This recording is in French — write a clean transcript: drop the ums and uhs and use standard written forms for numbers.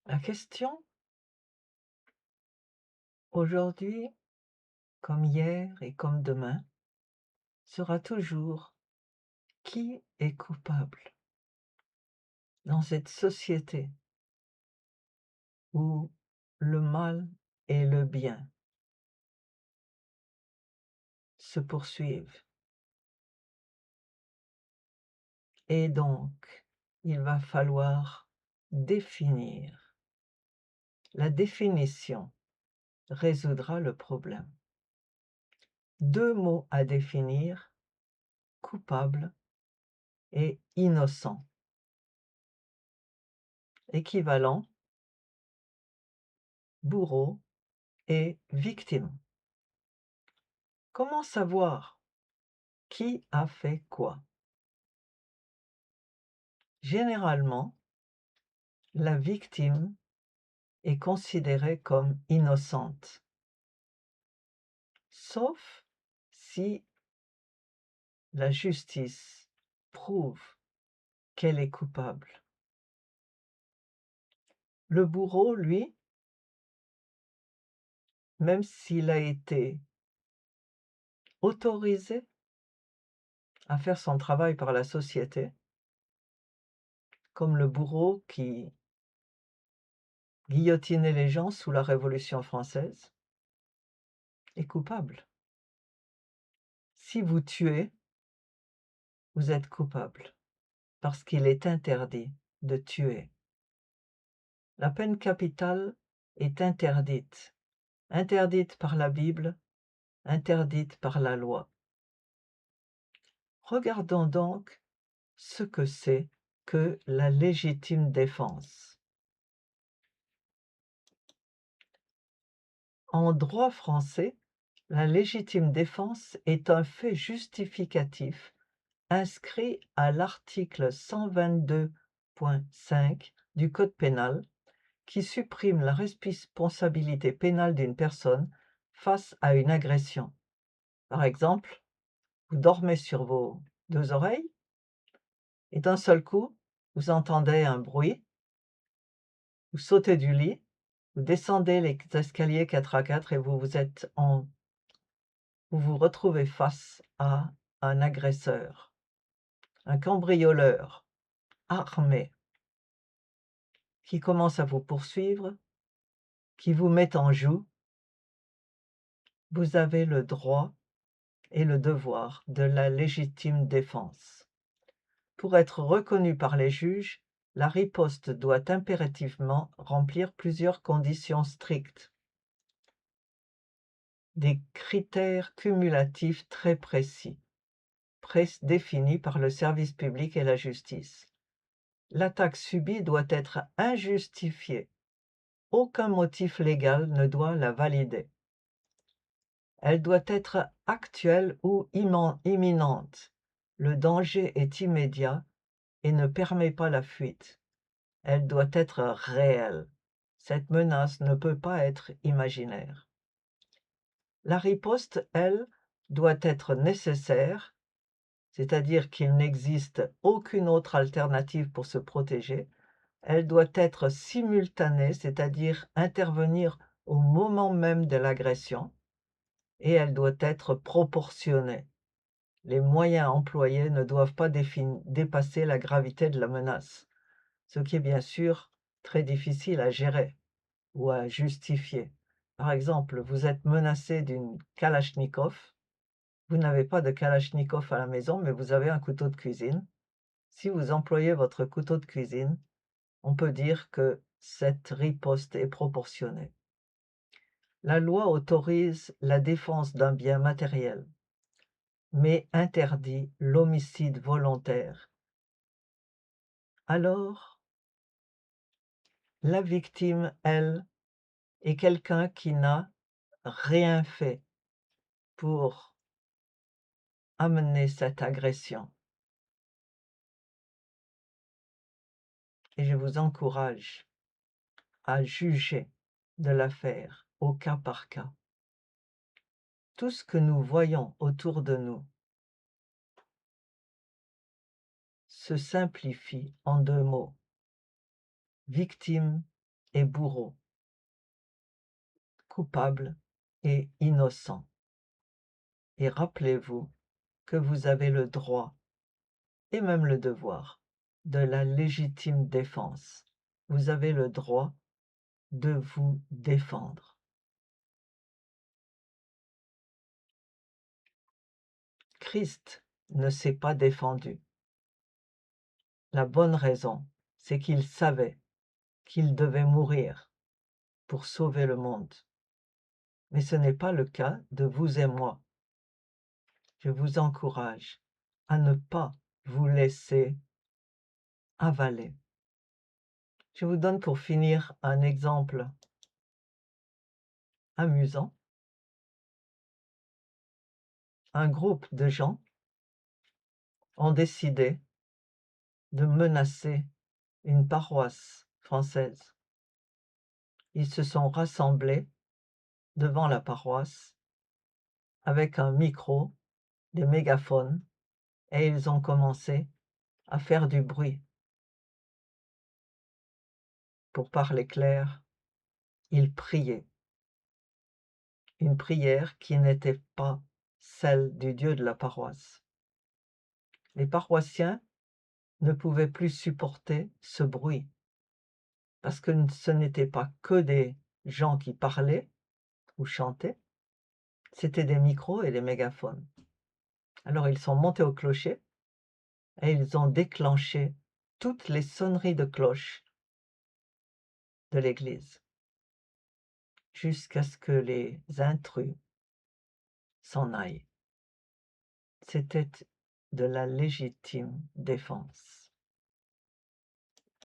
La question, aujourd'hui, comme hier et comme demain, sera toujours: qui est coupable dans cette société où le mal et le bien se poursuivent? Et donc, il va falloir définir. La définition résoudra le problème. 2 mots à définir: coupable et innocent. Équivalent: bourreau et victime. Comment savoir qui a fait quoi? Généralement, la victime est considérée comme innocente, sauf si la justice prouve qu'elle est coupable. Le bourreau, lui, même s'il a été autorisé à faire son travail par la société, comme le bourreau qui guillotinait les gens sous la Révolution française, est coupable. Si vous tuez, vous êtes coupable, parce qu'il est interdit de tuer. La peine capitale est interdite, interdite par la Bible, interdite par la loi. Regardons donc ce que c'est que la légitime défense. En droit français, la légitime défense est un fait justificatif inscrit à l'article 122.5 du Code pénal qui supprime la responsabilité pénale d'une personne face à une agression. Par exemple, vous dormez sur vos 2 oreilles et d'un seul coup, vous entendez un bruit, vous sautez du lit, vous descendez les escaliers 4 à 4 et vous vous retrouvez face à un agresseur, un cambrioleur armé qui commence à vous poursuivre, qui vous met en joue. Vous avez le droit et le devoir de la légitime défense. Pour être reconnue par les juges, la riposte doit impérativement remplir plusieurs conditions strictes. Des critères cumulatifs très précis, définis par le service public et la justice. L'attaque subie doit être injustifiée. Aucun motif légal ne doit la valider. Elle doit être actuelle ou imminente. Le danger est immédiat et ne permet pas la fuite. Elle doit être réelle. Cette menace ne peut pas être imaginaire. La riposte, elle, doit être nécessaire, c'est-à-dire qu'il n'existe aucune autre alternative pour se protéger. Elle doit être simultanée, c'est-à-dire intervenir au moment même de l'agression, et elle doit être proportionnée. Les moyens employés ne doivent pas dépasser la gravité de la menace, ce qui est bien sûr très difficile à gérer ou à justifier. Par exemple, vous êtes menacé d'une kalachnikov, vous n'avez pas de kalachnikov à la maison, mais vous avez un couteau de cuisine. Si vous employez votre couteau de cuisine, on peut dire que cette riposte est proportionnée. La loi autorise la défense d'un bien matériel, mais interdit l'homicide volontaire. Alors, la victime, elle, est quelqu'un qui n'a rien fait pour amener cette agression. Et je vous encourage à juger de l'affaire au cas par cas. Tout ce que nous voyons autour de nous se simplifie en 2 mots: victime et bourreaux, coupables et innocents. Et rappelez-vous que vous avez le droit et même le devoir de la légitime défense. Vous avez le droit de vous défendre. Christ ne s'est pas défendu. La bonne raison, c'est qu'il savait qu'il devait mourir pour sauver le monde. Mais ce n'est pas le cas de vous et moi. Je vous encourage à ne pas vous laisser avaler. Je vous donne pour finir un exemple amusant. Un groupe de gens ont décidé de menacer une paroisse française. Ils se sont rassemblés devant la paroisse avec un micro, des mégaphones, et ils ont commencé à faire du bruit. Pour parler clair, ils priaient. Une prière qui n'était pas celle du Dieu de la paroisse. Les paroissiens ne pouvaient plus supporter ce bruit, parce que ce n'étaient pas que des gens qui parlaient ou chantaient, c'était des micros et des mégaphones. Alors ils sont montés au clocher et ils ont déclenché toutes les sonneries de cloches de l'église, jusqu'à ce que les intrus s'en aillent. C'était de la légitime défense.